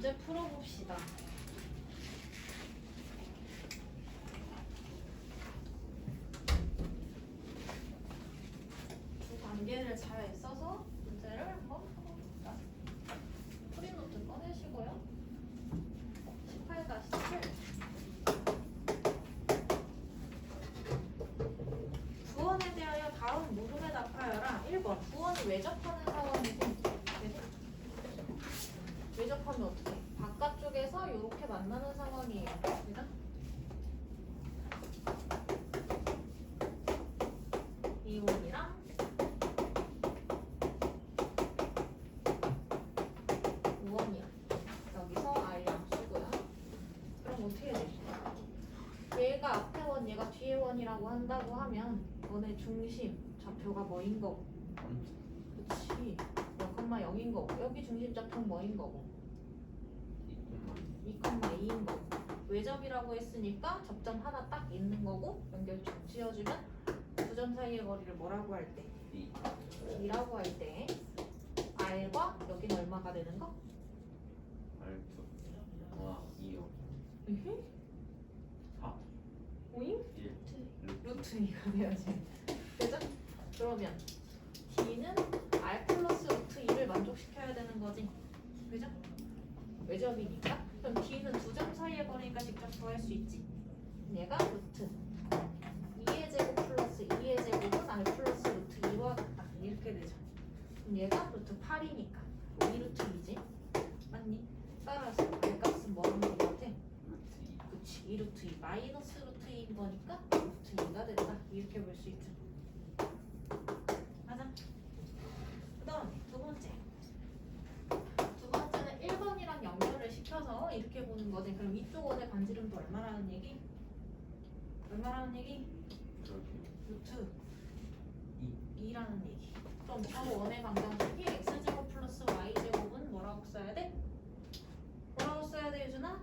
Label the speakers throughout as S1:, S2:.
S1: 문제 풀어봅시다. 두 관계를 잘 써서 문제를 한번 풀어봅시다. 프리노트 꺼내시고요. 18-7 부원에 대하여 다음 물음에 답하여라. 1번 부원이 외접하는 상황이고 외접하면 어떻게? 바깥쪽에서 이렇게 만나는 상황이에요. 그죠? 이온이랑 우원이야. 여기서 R랑 쓰고요. 그럼 어떻게 돼? 얘가 앞에 원, 얘가 뒤에 원이라고 한다고 하면 너네 중심 좌표가 뭐인 거고? 그치. 0,0인 거고. 여기 중심 좌표는 뭐인 거고? 2,2인 거고. 외접이라고 했으니까 접점 하나 딱 있는 거고 연결점 지어주면 두 점 사이의 거리를 뭐라고 할 때? D라고 할 때 R과 여기는 얼마가 되는 거?
S2: R2 와 2요 4
S1: 오잉?
S2: 1
S1: 루트 2가 돼야지. 그죠? 그러면 D는 R 플러스 루트 2를 만족시켜야 되는 거지. 그죠? 외접이니까. 그럼 D는 두 점 사이의 거리니까 직접 구할 수 있지. 얘가 루트 2의 제곱 플러스 2의 제곱은 R 플러스 루트 2와 같다. 이렇게 되죠. 그럼 얘가 루트 8이니까 2 루트 2지. 맞니? 따라서 R 값은 뭐라는 것 같아?
S2: 루트 2
S1: 그치. 2 루트 2 마이너스 루트 2인 거니까 루트 2가 된다. 이렇게 볼 수 있죠. 맞아? 그 다음에 두 번째. 두 번째는 1번이랑 연결을 시켜서 이렇게 보는 거지. 그럼 이쪽 원의 반지름도 얼마라는 얘기? 얼마라는 얘기?
S2: 그렇게
S1: 루트
S2: 2
S1: 2라는 얘기. 그럼 저 원의 방정식이 x제곱 플러스 y제곱은 뭐라고 써야 돼? 뭐라고 써야 돼, 유준아?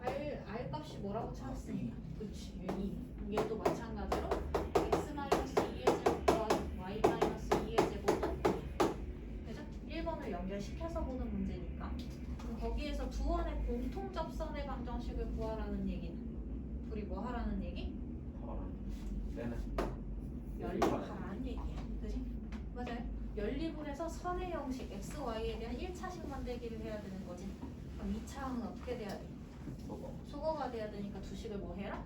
S1: R 값이 뭐라고 찾았으니까. 그치, 2. 얘도 마찬가지로 x 마이너스 2의 제곱과 y 마이너스 2의 제곱은 그죠? 1번을 연결시켜서 보는 문제니까. 그럼 거기에서 두 원의 공통 접선의 방정식을 구하라는 얘기는 우리 뭐 하라는 얘기?
S2: 쟤는
S1: 연립하라는 얘기야. 그지? 맞아요. 연립을 해서 선의 형식 x, y에 대한 1차식 만들기를 해야 되는 거지. 그럼 2차항은 어떻게 돼야 돼? 소거가 돼야 되니까 두 식을 뭐 해라?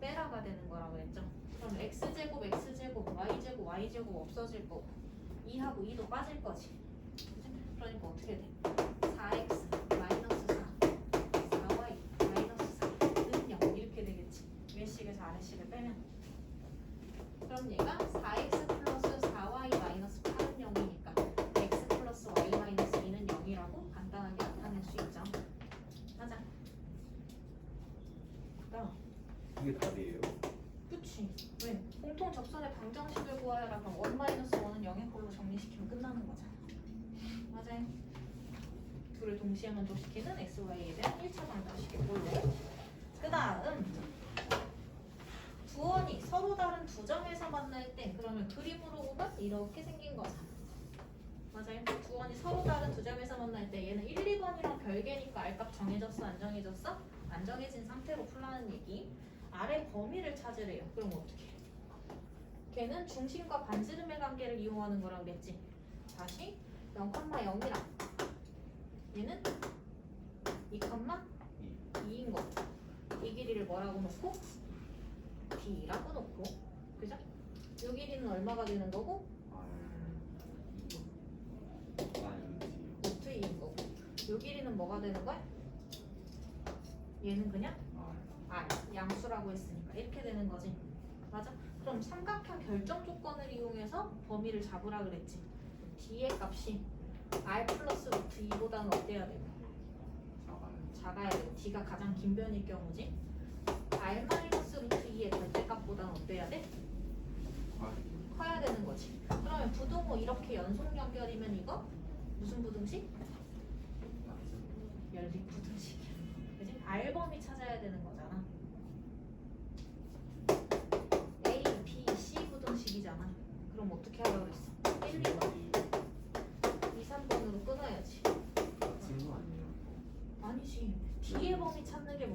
S1: 빼라가 되는 거라고 했죠. 그럼 x제곱, x제곱, y제곱, y제곱 없어질 거고 2하고 2도 빠질 거지. 그치? 그러니까 어떻게 돼? 4x 마이너스 4 4y 마이너스 4는 0 이렇게 되겠지. 위식에서 아래식을 빼면 그럼 얘가 4x 플러스 4y 마이너스 8은 0이니까 x 플러스 y 마이너스 2는 0이라고 간단하게 나타낼 수 있죠. 맞아. 그다음
S2: 이게 답이에요?
S1: 그치. 왜? 공통 접선의 방정식을 구하여라. 그럼 1 마이너스 1은 0의 꼴로 정리시키면 끝나는 거잖아. 맞아요. 둘을 동시에 만족시키는 x, y에 대한 1차 방정식의 꼴로. 그 다음 두 원이 서로 다른 두 점에서 만날 때 그러면 그림으로 보면 이렇게 생긴 거잖아. 맞아요. 두 원이 서로 다른 두 점에서 만날 때 얘는 1, 2번이랑 별개니까 R값 정해졌어? 안 정해졌어? 안 정해진 상태로 풀라는 얘기. 아래 범위를 찾으래요. 그럼 어떻게 해? 걔는 중심과 반지름의 관계를 이용하는 거라고 그랬지. 다시 0,0이랑 얘는 2,2인 거. 이 길이를 뭐라고 놓고? D라고 놓고. 그죠? 이 길이는 얼마가 되는 거고? 루트 2인 거고. 이 길이는 뭐가 되는 거야? 얘는 그냥 R, 양수라고 했으니까 이렇게 되는 거지. 맞아? 그럼 삼각형 결정 조건을 이용해서 범위를 잡으라 그랬지. D의 값이 R 플러스 루트 2보다는 어때야 되고? 작아야 되고. D가 가장 긴 변일 경우지. R 마이너스 루트 2의 절대값보다는 어때야 돼? 커야 되는 거지. 그러면 부등호 이렇게 연속 연결이면 이거 무슨 부등식? 연립 부등식이야. 그지? R 범위 찾아야 되는 거잖아. A, B, C 부등식이잖아. 그럼 어떻게 하라고 그랬어? 1, 2번 2, 3,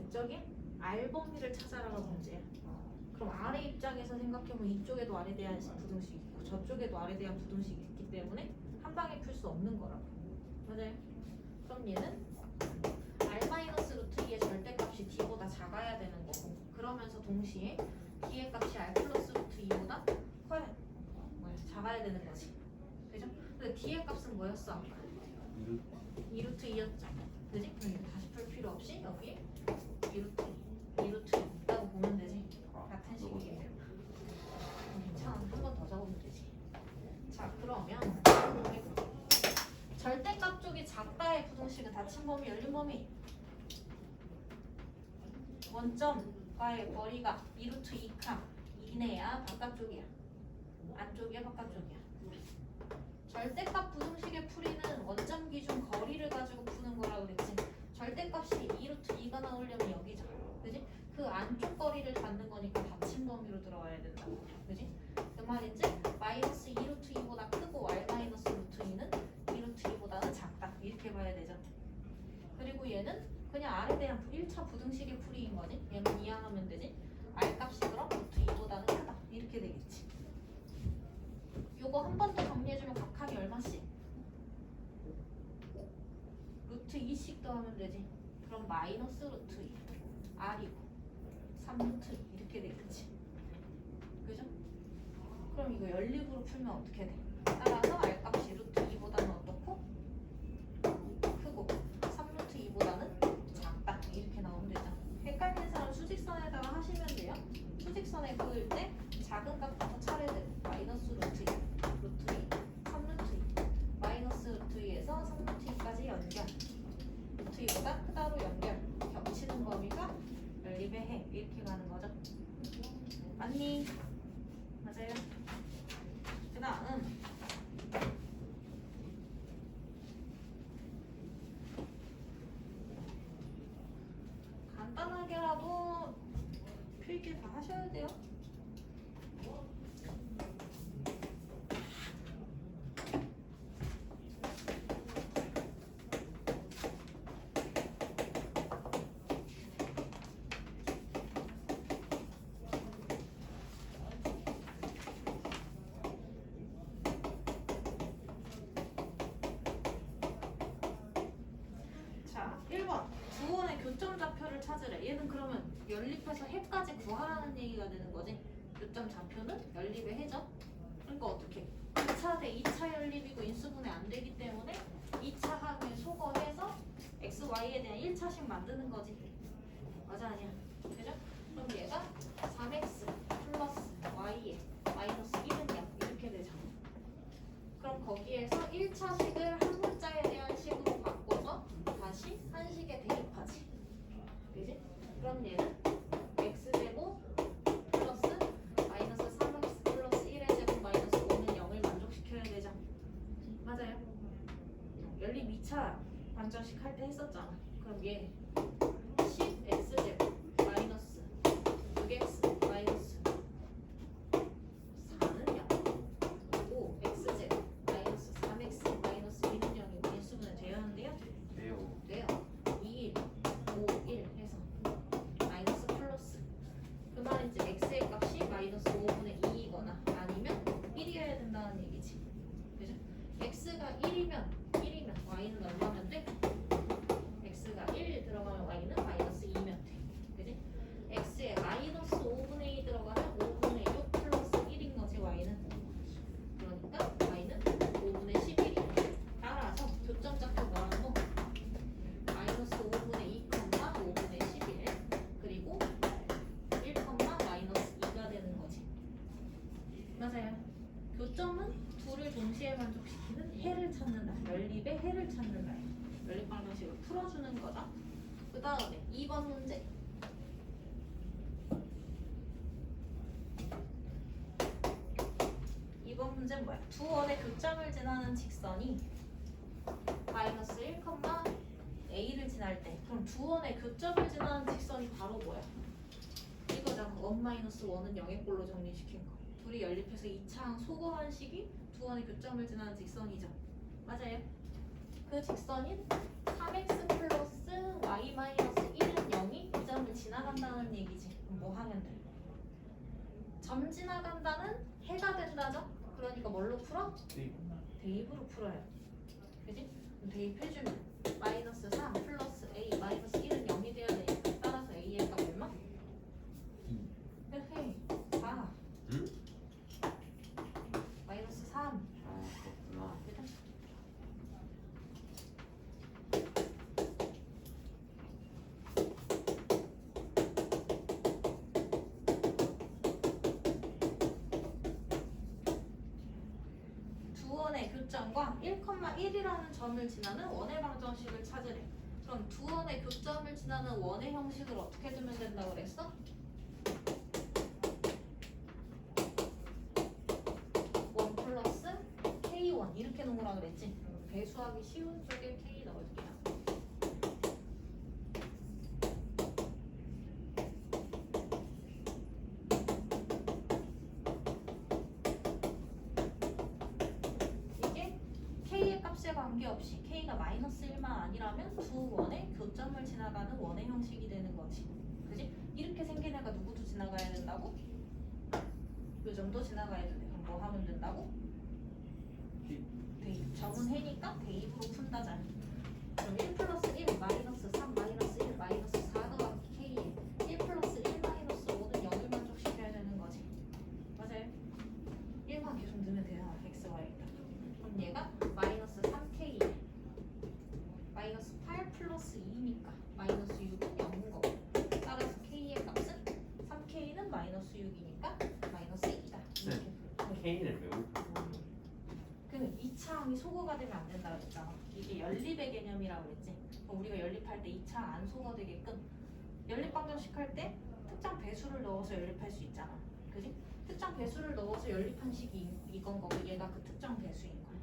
S1: 백적인 R 범위를 찾아라가 문제야. 그럼 R의 입장에서 생각해보면 이쪽에도 R에 대한 부등식이 있고 저쪽에도 R에 대한 부등식이 있기 때문에 한 방에 풀 수 없는 거라고. 맞아요? 그럼 얘는 R-루트 2의 절대값이 D보다 작아야 되는 거고 그러면서 동시에 D의 값이 R 플러스 루트 2보다 작아야 되는 거지. 그죠? 근데 D의 값은 뭐였어 아까? 2루트 2였죠. 그지? 그럼 이거 다시 풀 필요 없이 여기에 2루트 2 있다고 보면 되지. 같은 식이기 때문에. 괜찮아. 한 번 더 적으면 되지. 자 그러면 절대값 쪽이 작다의 부등식은 닫힌 범위, 열린 범위. 원점과의 거리가 2루트 2칸 이내야 바깥쪽이야. 안쪽이야 바깥쪽이야. 절대값 부등식의 풀이는 원점 기준 거리를 가지고 푸는 거라고 그랬지. 절대값이 2루트 2가 나오려면 여기죠. 그지? 그 안쪽 거리를 갖는 거니까 닫힌 범위로 들어와야 된다고. 그지? 그 말인지 마이너스 2루트 2보다 크고 y 마이너스 루트 2는 2루트 2보다는 작다. 이렇게 봐야 되죠. 그리고 얘는 그냥 R에 대한 1차 부등식의 풀이인 거지. 얘만 이항하면 되지. R 값이 그럼 루트 2보다는 크다. 이렇게 되겠지. 요거 한 번 더 정리해주면 각항이 얼마씩? 루트 2씩 더하면 되지. 그럼 마이너스 루트 2 R이고 3루트 2 이렇게 되겠지. 그죠? 그럼 이거 연립으로 풀면 어떻게 돼? 따라서 R 값이 루트 2보다는 어떻고? 크고 3루트 2보다는 작다. 이렇게 나오면 되죠. 헷갈리는 사람 수직선에다가 하시면 돼요. 수직선에 그을 때 작은 값부터 차례대로 마이너스 루트 2, 루트 2, 3루트 2, 마이너스 루트 2에서 3루트 2까지 연결. 루트 2보다 크다로 연결. 겹치는 범위가 연립의 해. 이렇게 가는 거죠. 맞니? 맞아요. 그 다음 간단하게라도 필기 다 하셔야 돼요. 자, 1번 두원의 교점 좌표를 찾으래. 얘는 그러면 연립해서 해까지 구하라는 얘기가 되는 거지. 교점 좌표는 연립의 해죠. 그러니까 어떻게? 2차 대 2차 연립이고 인수분해 안 되기 때문에 2차 항을 소거해서 x, y에 대한 1차식 만드는 거지. 맞아 아니야? 그죠? 그럼 얘가 3x 플러스 y에 마이너스 1은 0 이렇게 되죠. 그럼 거기에서 1차식을 한 문자에 대한 식으로 바꿔서 다시 한 식에 대입하지. 그지? 그럼 얘는 x제곱 플러스 마이너스 3x 플러스 1의 제곱 마이너스 5는 0을 만족시켜야 되죠. 맞아요. 연립 2차 반정식 할 때 했었잖아. 그럼 얘 10x제곱 마이너스 6x 마이너스 4는 0 5x제곱 마이너스 3x 마이너스 2는 0이고 인수분해 되었는데요?
S2: 네요.
S1: 돼요. 2, 1, 5, 1 해서 마이너스 플러스 그 말인지 x의 값이 마이너스 5분의 2이거나 아니면 1이어야 된다는 얘기지. 그죠? x가 1이면 y는 얼마면 돼? x가 1 들어가면 y는 마이너스 2면 돼. 그지? x에 마이너스 5분의 2 들어가면 5분의 6 플러스 1인 거지 y는. 그러니까 y는 5분의 11이야. 따라서 교점 좌표 뭐라고? 마이너스 5분의 2, 5분의 11 그리고 1, 마이너스 2가 되는 거지. 맞아요. 교점은 둘을 동시에 만족시키는 해를 찾는다. 연립의 해를 찾는다. 연립 방정식을 풀어주는 거다. 그 다음에 2번 문제. 2번 문제는 뭐야? 두 원의 교점을 지나는 직선이 마이너스 1, a를 지날 때 그럼 두 원의 교점을 지나는 직선이 바로 뭐야? 이거잖아. 1-1은 0의 꼴로 정리시킨 거. 둘이 연립해서 2차항 소거한 식이 두 원의 교점을 지나는 직선이죠. 맞아요. 그 직선인 3x 플러스 y 마이너스 1은 0이 이 점 지나간다는 얘기지. 그럼 뭐 하면 돼? 점 지나간다는 해가 된다죠? 그러니까 뭘로 풀어? 대입으로 풀어요. 그지? 그럼 대입해주면 마이너스 3 플러스 a 마이너스 1은 0이 돼야 되니까 따라서 a의 값 얼마? 2. 4.
S2: 응?
S1: 마이너스 3.
S2: 아 그렇구나.
S1: 그죠? 두 원의 교점과 1,1이라는 점을 지나는 원의 방정식을 찾으래. 그럼 두 원의 교점을 지나는 원의 형식을 어떻게 두면 된다고 그랬어? 원 플러스 K1 이렇게 놓으라 그랬지? 배수하기 쉬운 쪽에 K 넣을게요. 이게 K의 값에 관계없이 K가 마이너스 1만 아니라면 두 원의 교점을 지나가는 원의 형식이 되는 거지. 그지? 이렇게 생긴 애가 누구도 지나가야 된다고? 요점도 지나가야 돼. 그럼 뭐 하면 된다고? 대입. 점은 해니까 대입으로 푼다잖아. 그럼 1 플러스 1 마이너스 3 마이너스 1 마이너스 4 더하기 K에 1 플러스 1 마이너스 5는 0을 만족시켜야 되는 거지. 맞아요? 1만 계속 넣으면 돼요. x, y가. 그럼 얘가 마이너스 3K 마이너스 8 플러스 2니까 마이너스 6은 0인 거고 따라서 K의 값은 3K는 마이너스 6이니까 마이너스 2다. 이렇게.
S2: K를 외울 거예요.
S1: 그 2차항이 소거가 되면 안 된다고 그랬잖아. 이게 연립의 개념이라고 그랬지. 그럼 우리가 연립할 때 2차 안 소거되게끔 연립 방정식 할 때 특정 배수를 넣어서 연립할 수 있잖아. 그지? 특정 배수를 넣어서 연립한 식이 이건 거고 얘가 그 특정 배수인 거야.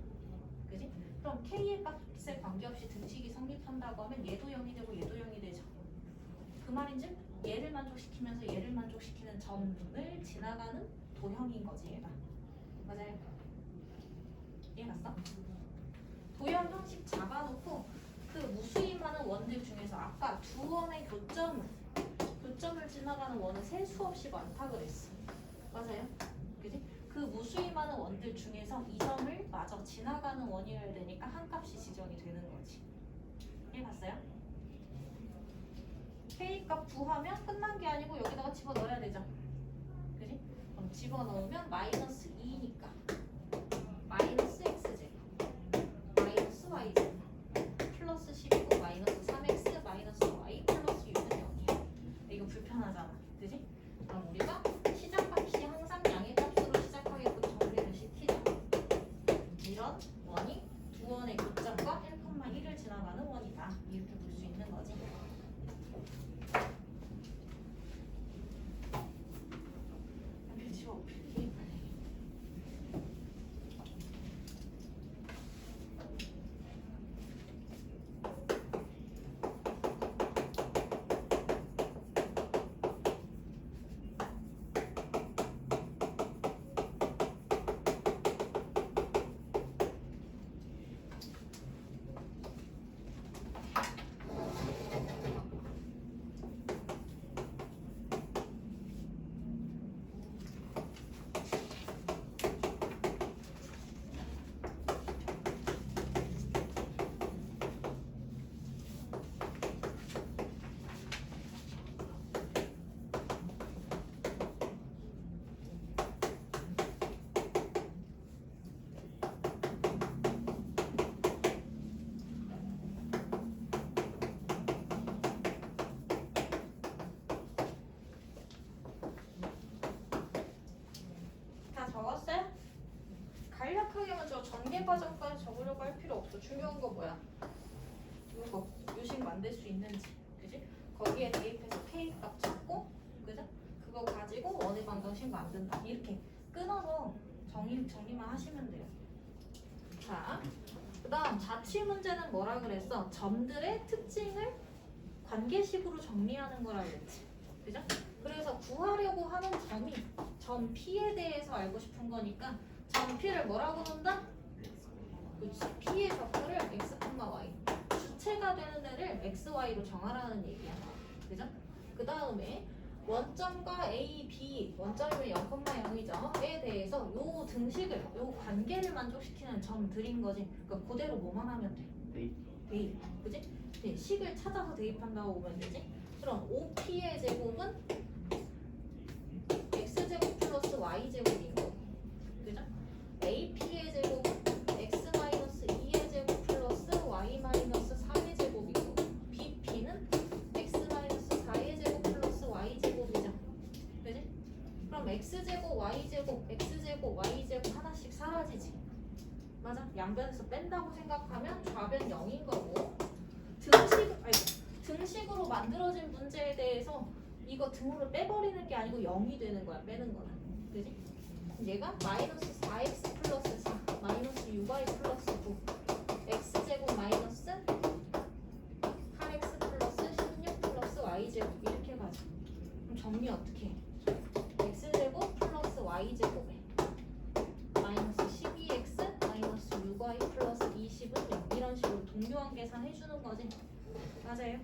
S1: 그지? 그럼 K의 값에 관계없이 등식이 성립한다고 하면 얘도 0이 되고 얘도 0이 되죠. 그 말인즉 얘를 만족시키면서 얘를 만족시키는 점을 지나가는 도형인 거지 얘가. 맞아요? 이해갔어? 도형 형식 잡아놓고 그 무수히 많은 원들 중에서 아까 두 원의 교점을 지나가는 원은 셀 수 없이 많다 그랬어. 맞아요? 그지? 그 무수히 많은 원들 중에서 이 점을 마저 지나가는 원이어야 되니까 한 값이 지정이 되는 거지. 이해갔어요? K 값 구하면 끝난 게 아니고 여기다가 집어넣어야 되죠. 그지? 그럼 집어넣으면 마이너스 2니까 마이너스 x제곱 마이너스 y제곱 플러스 19 마이너스 3x 마이너스 y 플러스 6은 0이야. 이거 불편하잖아. 그지? 그럼 우리가 시작값이 항상 양의 값으로 시작하게끔 정리를 시키자. 이런 원이 두 원의 교점과 1,1을 지나가는 원이다. 이렇게 볼 수 있는 거지. 지워 필기 빨리. 다 적었어요? 간략하게만 저 전개 과정까지 적으려고 할 필요 없어. 중요한 거 뭐야? 이거 요식 만들 수 있는지, 그지? 거기에 대입해서 K 값 찾고, 그죠? 그거 가지고 원의 방정식 만든다. 이렇게 끊어서 정리만 하시면 돼요. 자, 그다음 자취 문제는 뭐라 그랬어? 점들의 특징을 관계식으로 정리하는 거라 그랬지, 그죠? 그래서 구하려고 하는 점이 점 P에 대해서 알고 싶은 거니까 점 P를 뭐라고 놓는다? 그렇지. P의 좌표를 x, y 주체가 되는 애를 x, y로 정하라는 얘기야. 그죠? 그 다음에 원점과 A, B, 원점이면 0,0이죠.에 대해서 요 등식을, 요 관계를 만족시키는 점들인 거지. 그러니까 그대로 뭐만 하면 돼? 대입. 그지? 네, 식을 찾아서 대입한다고 보면 되지. 그럼 OP의 제곱은 X제곱 플러스 Y제곱인 거. 그죠? AP의 제곱은 X-2의 제곱 플러스 Y-4의 제곱인 거. BP는 X-4의 제곱 플러스 Y제곱이죠. 그지? 그럼 X제곱, Y제곱, X제곱, Y제곱 하나씩 사라지지. 맞아? 양변에서 뺀다고 생각하면 좌변 0인 거고 등식으로 만들어진 문제에 대해서 이거 등으로 빼버리는 게 아니고 0이 되는 거야. 빼는 거는. 그지? 얘가 마이너스 4x 플러스 4 마이너스 6y 플러스 9 x제곱 마이너스 8x 플러스 16 플러스 y제곱 이렇게 가자. 그럼 정리 어떻게 해? x제곱 플러스 y제곱에 마이너스 12x 마이너스 6y 플러스 20은 0 이런 식으로 동료한 계산 해주는 거지. 맞아요?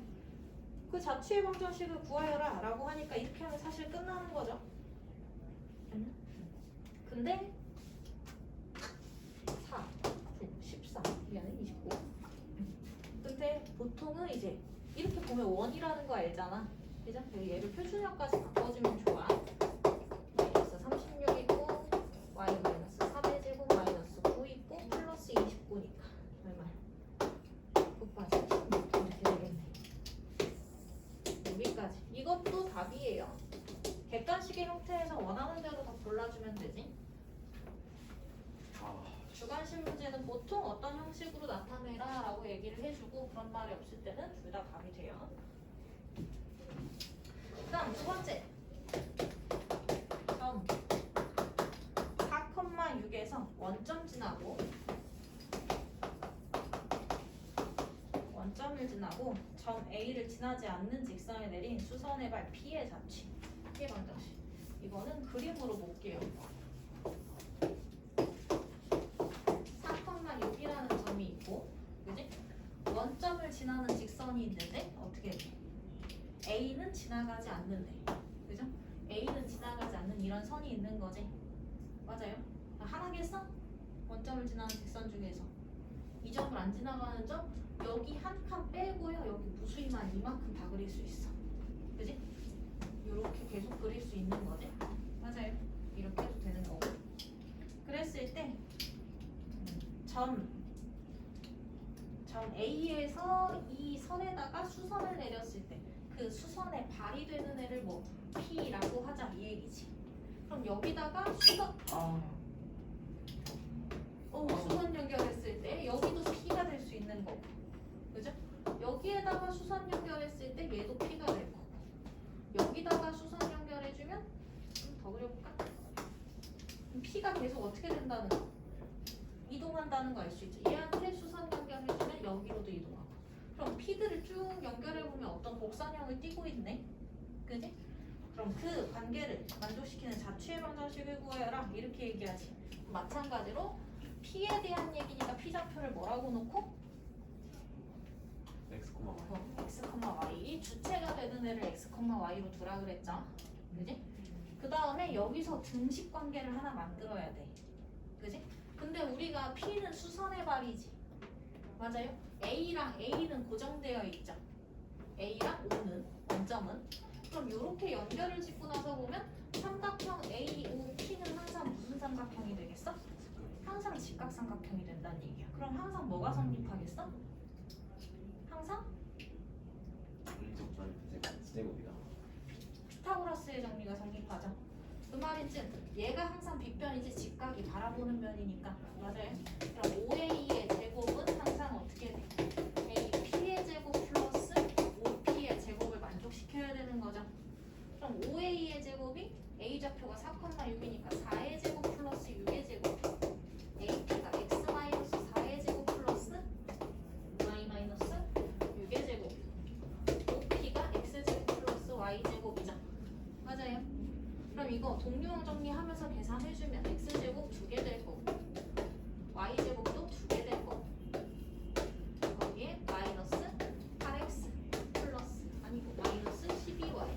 S1: 그 자취의 방정식을 구하여라 라고 하니까 이렇게 하면 사실 끝나는 거죠. 근데 4, 9, 14, 미안해 29 근데 보통은 이제 이렇게 보면 원이라는 거 알잖아. 그죠? 얘를 표준형까지 바꿔주면 좋아. 마이너스 36 있고 y 마이너스 3의 제곱 마이너스 9 있고 플러스 29니까 얼마야? 9 빠져 이렇게 되겠네. 여기까지. 이것도 답이에요. 객관식의 형태에서 원하는 대로 다 골라주면 되지. 주관식 문제는 보통 어떤 형식으로 나타내라 라고 얘기를 해주고 그런 말이 없을 때는 둘 다 답이 돼요. 그 다음 두 번째 점 4,6에서 원점 지나고 원점을 지나고 점 A를 지나지 않는 직선에 내린 수선의 발 P의 자취 P의 방정식 이거는 그림으로 볼게요. 4,6이라는 점이 있고 그지? 원점을 지나는 직선이 있는데 어떻게 돼? A는 지나가지 않는데 그죠? A는 지나가지 않는 이런 선이 있는 거지. 맞아요? 하나겠어? 원점을 지나는 직선 중에서 이 점을 안 지나가는 점 여기 한 칸 빼고요. 여기 무수히만 이만큼 다 그릴 수 있어. 그지? 이렇게 계속 그릴 수 있는 거지. 맞아요. 이렇게 해도 되는 거고. 그랬을 때 점 A에서 이 선에다가 수선을 내렸을 때 그 수선에 발이 되는 애를 뭐 P라고 하자 이 얘기지. 그럼 여기다가 수선 수선 연결했을 때 여기도 P가 될 수 있는 거고. 그죠? 여기에다가 수선 연결했을 때 얘도 P가 될 거고. 여기다가 수선 연결해주면 좀 더 그려볼까? P가 계속 어떻게 된다는 거? 이동한다는 거 알 수 있죠. 얘한테 수선 연결해주면 여기로도 이동하고. 그럼 P들을 쭉 연결해보면 어떤 곡선형을 띠고 있네? 그지? 그럼 그 관계를 만족시키는 자취의 방정식을 구해라 이렇게 얘기하지. 마찬가지로 P에 대한 얘기니까 P좌표를 뭐라고 놓고? X, Y 주체가 되는 애를 X, Y로 두라 그랬죠. 그지? 그 다음에 여기서 등식 관계를 하나 만들어야 돼. 그지? 근데 우리가 P는 수선의 발이지. 맞아요? A랑 A는 고정되어 있죠. A랑 O는 원점은. 그럼 이렇게 연결을 짓고 나서 보면 삼각형 A, O, P는 항상 무슨 삼각형이 되겠어? 항상 직각삼각형이 된다는 얘기야. 그럼 항상 뭐가 성립하겠어? 항상
S2: 제곱이다.
S1: 피타고라스의 정리가 성립하죠. 그 말인즉 얘가 항상 빗변이지 직각이 바라보는 면이니까. 맞아요. 그럼 5A의 제곱은 항상 어떻게 돼? AP의 제곱 플러스 5P의 제곱을 만족시켜야 되는 거죠. 그럼 5A의 제곱이 A좌표가 4,6이니까 4의 제곱 플러스 6의 제곱 AP가 X-4의 제곱 플러스 Y-6의 제곱 5P가 X제곱 플러스 Y제곱이죠. 맞아요. 그럼 이거 동류형 정리하면서 계산해주면 X제곱 2개 될 거고 Y제곱도 2개 될 거고 거기에 마이너스 8X 플러스 아니고 마이너스 12Y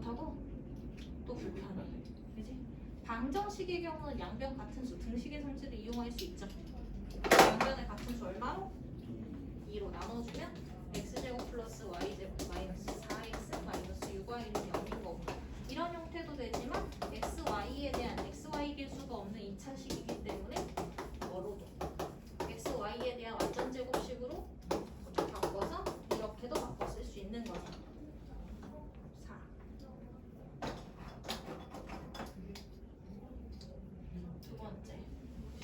S1: 못하고 또 불편해. 그지? 방정식의 경우는 양변 같은 수, 등식의 성질을 이용할 수 있죠. 양변의 같은 수 얼마로? 2로 나눠주면 x제곱 플러스 y제곱 마이너스 4x 마이너스 6y는 0인 거고, 이런 형태도 되지만 xy에 대한 xy 계수가 없는 2차식이기 때문에 뭐로도 xy에 대한 완전 제곱식으로 바꿔서 이렇게도 바꿔 쓸 수 있는 거죠. 4. 두 번째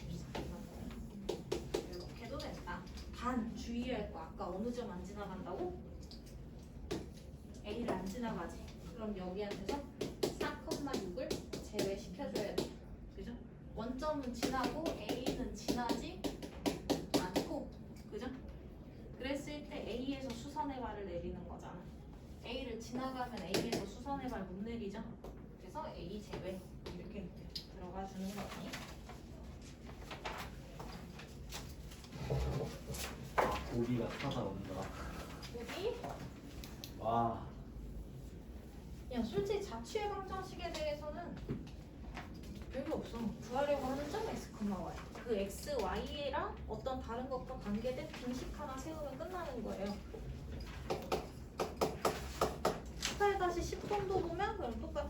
S1: 14. 이렇게도 된다. 단 주의할 거, 아까 어느 점 안 지나간다고? A를 안 지나가지. 그럼 여기한테서 4,6을 제외시켜줘야 돼. 그죠? 원점은 지나고 A는 지나지 않고, 그죠? 그랬을 때 A에서 수선의 발을 내리는 거잖아. A를 지나가면 A에서 수선의 발 못 내리죠? 그래서 A 제외 이렇게 들어가 주는 거지.
S2: 아, 고비가 찾아온다.
S1: 여기
S2: 와.
S1: 야, 솔직히 자취의 방정식에 대해서는 별거 없어. 구하려고 하는 점 x, y. 그 x, y랑 어떤 다른 것과 관계된 빈식 하나 세우면 끝나는 거예요. 18-10 정도 보면 그럼 똑같아.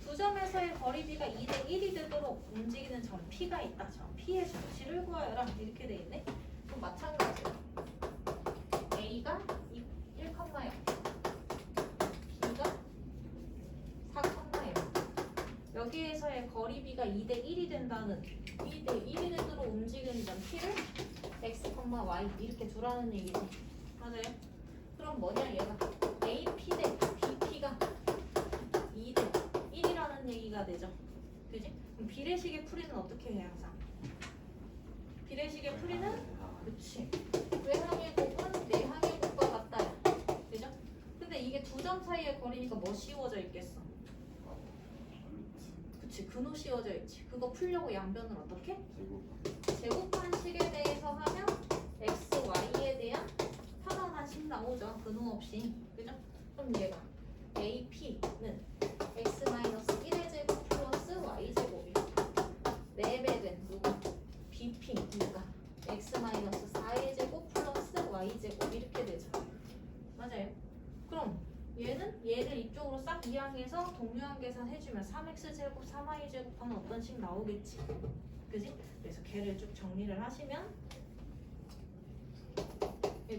S1: 두 점에서의 거리비가 2대 1이 되도록 움직이는 점 P가 있다. 점 P의 수치를 구하여라. 이렇게 돼 있네. 그럼 마찬가지야. A가 1,0, B가 4,0. 여기에서의 거리비가 2대 1이 된다는, 2대 1이 되도록 움직이는 점 P를 x, y 이렇게 두라는 얘기지. 맞아요? 그럼 뭐냐, 얘가 AP 대 BP가 2대 1이라는 얘기가 되죠. 그지? 그럼 비례식의 풀이는 어떻게 해, 항상? 비례식의 풀이는, 그치, 외항의 곱은 내항의 곱과 같다요. 그죠? 근데 이게 두 점 사이의 거리니까 뭐 씌워져 있겠어? 그치, 근호 씌워져 있지. 그거 풀려고 양변을 어떻게? 제곱한식에 대해서 하면 x, y에 대한 편한한식 나오죠. 근호 없이. 그죠? 그럼 얘가 AP는 x-1의 제곱 플러스 y제곱이 4배 된 누가? BP 누가? x-4의 제곱 플러스 y제곱 이렇게 되죠. 맞아요? 그럼 얘는 얘를 이쪽으로 싹 이항해서 동류항 계산해주면 3x제곱 3y제곱 하는 어떤 식 나오겠지. 그지? 그래서 걔를 쭉 정리를 하시면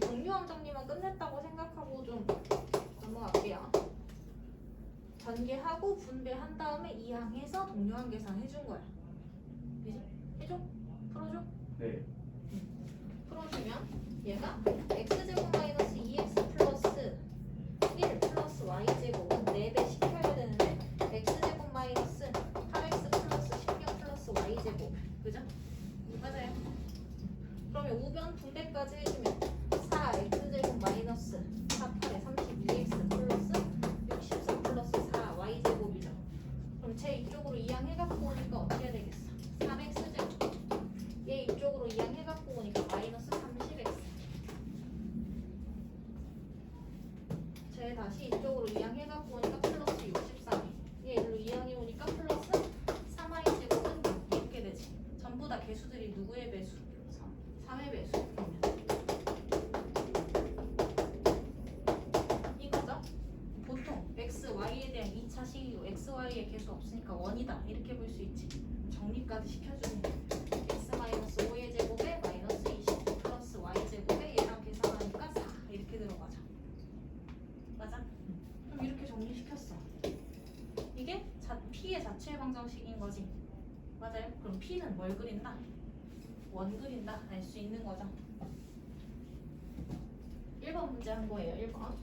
S1: 동류항 정리만 끝냈다고 생각하고 좀 넘어갈게요. 전개하고 분배한 다음에 이항해서 동류항 계산해준 거야. 그지? 해줘? 풀어줘?
S2: 네.
S1: 풀어주면 얘가 x제곱 마이너스 2x 플러스 1 플러스 y제곱은 4배 시켜야 되는데 x제곱 마이너스 8x 플러스 16 플러스 y제곱. 그죠? 맞아요. 그러면 우변 분배까지 해주면 4x제곱 마이너스 4, 8에 32x 플러스 64 플러스 4 y제곱이죠. 그럼 제 이쪽으로 이항해갖고 오니까 어떻게 해야 되겠어? 3x제곱. 얘 이쪽으로 이항해갖고 오니까 마이너스 30x. 쟤 다시 이쪽으로 이항해갖고 오니까 플러스 63. 얘 일로 이항해 오니까 플러스 3y제곱은 이렇게 되지. 전부 다 개수들이 누구의 배수? 3의 배수. 이거죠? 보통 x, y에 대한 2차식이고 x, y의 개수 없으니까 1이다 이렇게 볼 수 있지. 정리까지 시켜주는 x-5의 제곱에 마이너스 29 플러스 y제곱에 얘랑 계산하니까 4 이렇게 들어가죠. 맞아? 그럼 이렇게 정리시켰어. 이게 P의 자취의 방정식인 거지. 맞아요? 그럼 P는 뭘 그린다? 원 그린다 알 수 있는 거죠. 1번 문제 한 거예요. 1번.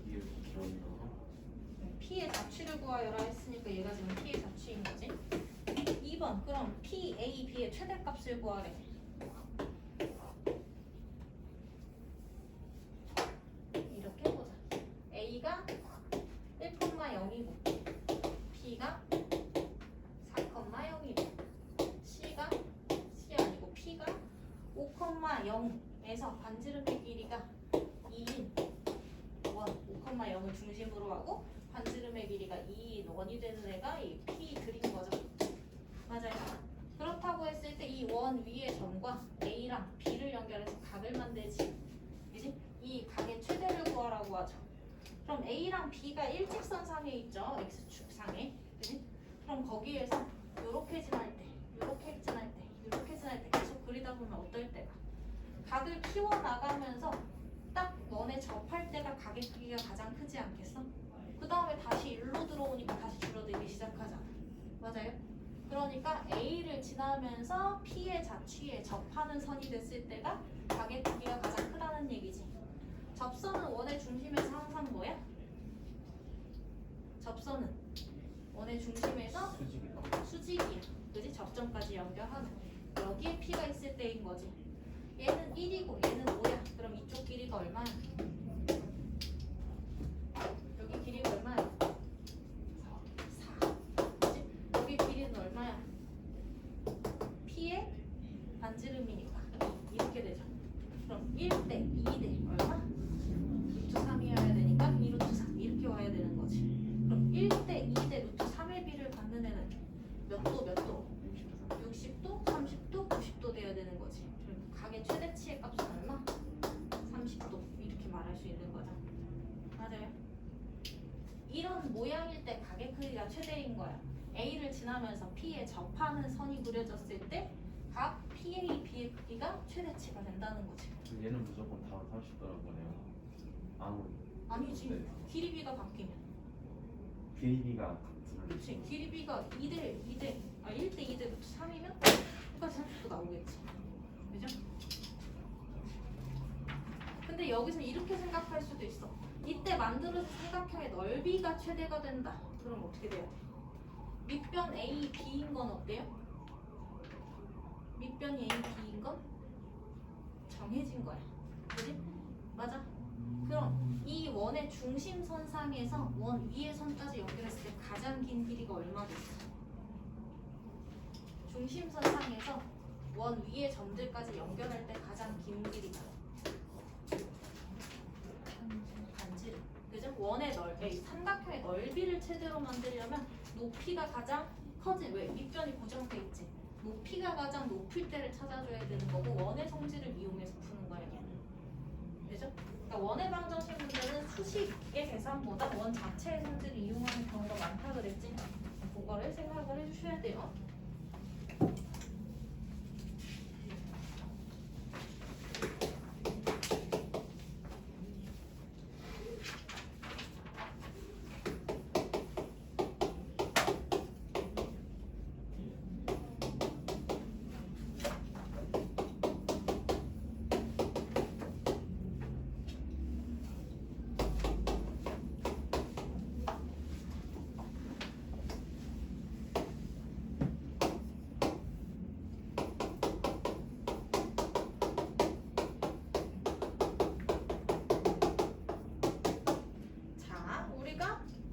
S2: 이게 이렇게 길었나?
S1: P의 자취를 구하여라 했으니까 얘가 지금 P의 자취인 거지. 2번 그럼 P, A, B의 최대값을 구하래. 이렇게 보자. A가 1,0이고 B가 4,0이고 C가 C 아니고 P가 5,0에서 반지름의 길이가 2인 원 5,0을 중심으로 하고 반지름의 길이가 2인 원이 되는 애가 이 P 그린 거죠. 맞아요. 그렇다고 했을 때 이 원 위의 점과 A랑 B를 연결해서 각을 만들지. 그지? 이 각의 최대를 구하라고 하죠. 그럼 A랑 B가 일직선상에 있죠. X축상에. 그지? 그럼 거기에서 요렇게 지날 때, 요렇게 지날 때, 요렇게 지날 때 계속 그리다 보면 어떨 때가 각을 키워나가면서 딱 원에 접할 때가 각의 크기가 가장 크지 않겠어? 그 다음에 다시 일로 들어오니까 다시 줄어들기 시작하잖아. 맞아요? 그러니까 A를 지나면서 P의 자취에 접하는 선이 됐을 때가 각의 크기가 가장 크다는 얘기지. 접선은 원의 중심에서 항상 뭐야? 접선은 원의 중심에서
S2: 수직이다.
S1: 수직이야. 그지? 접점까지 연결하는. 여기에 P가 있을 때인 거지. 얘는 1이고 얘는 5야. 그럼 이쪽 길이가 얼마야? 여기 길이가 얼마야? 4. 그지? 여기 길이는 얼마야? P의 반지름이니까 이렇게 되죠. 그럼 1대 2대 얼마? 루트 3이어야 되니까 2루트 3 이렇게 와야 되는 거지. 그럼 1대 2대 루트 3의 비를 받는 애는 몇 도 몇 도? 60도, 30도, 90도 돼야 되는 거지. 그럼 각의 최대치의 값은 얼마? 30도 이렇게 말할 수 있는 거죠. 맞아요. 이런 모양일 때 각의 크기가 최대인 거야. A를 지나면서 P에 접하는 선이 그려졌을 때 각 PA, B의 크기가 최대치가 된다는 거지.
S2: 얘는 무조건 다 30도라고 보네요. 아무리.
S1: 아니지.
S2: 네.
S1: 길이 B가 바뀌면.
S2: 길이가 같은.
S1: 그렇지. 길이 B가 1대 2대 루트 3이면 똑같이 30도 나오겠지. 그죠? 근데 여기서 이렇게 생각할 수도 있어. 이때 만들어진 삼각형의 넓이가 최대가 된다. 그럼 어떻게 돼요? 밑변 A, B인 건 어때요? 밑변이 A, B인 건 정해진 거야. 그지? 맞아? 그럼 이 원의 중심선상에서 원 위의 선까지 연결했을 때 가장 긴 길이가 얼마 됐어? 중심선상에서 원 위의 점들까지 연결할 때 가장 긴 길이가 반지름. 그죠? 원의 삼각형의 넓이를 최대로 만들려면 높이가 가장 왜? 밑변이 고정돼 있지. 높이가 가장 높을 때를 찾아줘야 되는 거고 원의 성질을 이용해서 푸는 거야 얘는. 그죠? 그러니까 원의 방정식 문제는 수식의 계산보다 원 자체의 성질을 이용하는 경우가 많다 그랬지. 그거를 생각을 해주셔야 돼요.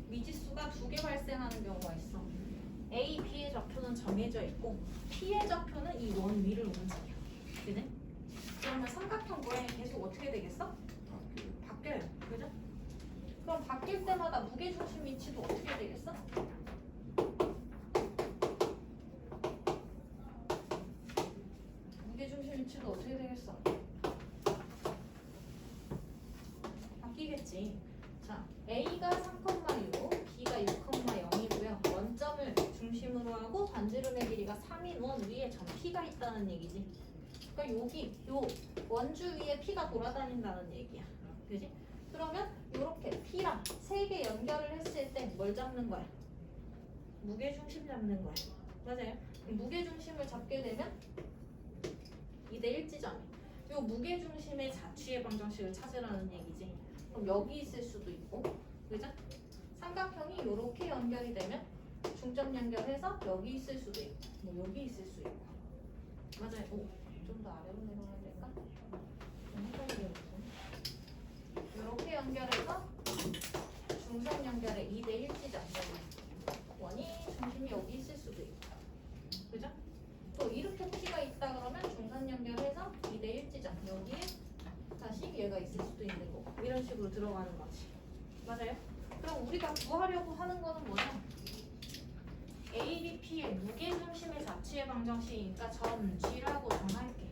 S1: 미지수가 두 개 발생하는 경우가 있어. A, B의 좌표는 정해져 있고 P의 좌표는 이 원 위를 움직여. 그네? 그러면 삼각형 모양이 계속 어떻게 되겠어? 바뀌어요. 그죠? 그럼 바뀔 때마다 무게중심 위치도 어떻게 되겠어? 무게중심 위치도 어떻게 되겠어? 바뀌겠지. 자, A가 3,6, B가 6,0이고요. 원점을 중심으로 하고 반지름의 길이가 3인 원 위에 점 P가 있다는 얘기지. 그러니까 여기 요 원주 위에 P가 돌아다닌다는 얘기야. 그지? 그러면 이렇게 P랑 세 개 연결을 했을 때 뭘 잡는 거야? 무게중심 잡는 거야. 맞아요. 무게중심을 잡게 되면 2대 1지점. 요 무게중심의 자취의 방정식을 찾으라는 얘기지. 그럼 여기 있을 수도 있고, 그죠? 삼각형이 이렇게 연결이 되면 중점 연결해서 여기 있을 수도 있고, 뭐 여기 있을 수 있고. 맞아요. 좀 더 아래로 내려가야 될까? 좀 헷갈리게 이렇게 연결해서 중점 연결에 2대 1지점. 원이 중심이 여기 있을 수도 있고, 그죠? 또 이렇게 P가 있다 그러면 중선 연결해서 2대 1지점. 여기에 다시 얘가 있을 수도 있는 거고 이런 식으로 들어가는 거지. 맞아요? 그럼 우리가 구하려고 하는 거는 뭐죠? A, B, P의 무게중심의 자취의 방정식이니까 점 G라고 정할게.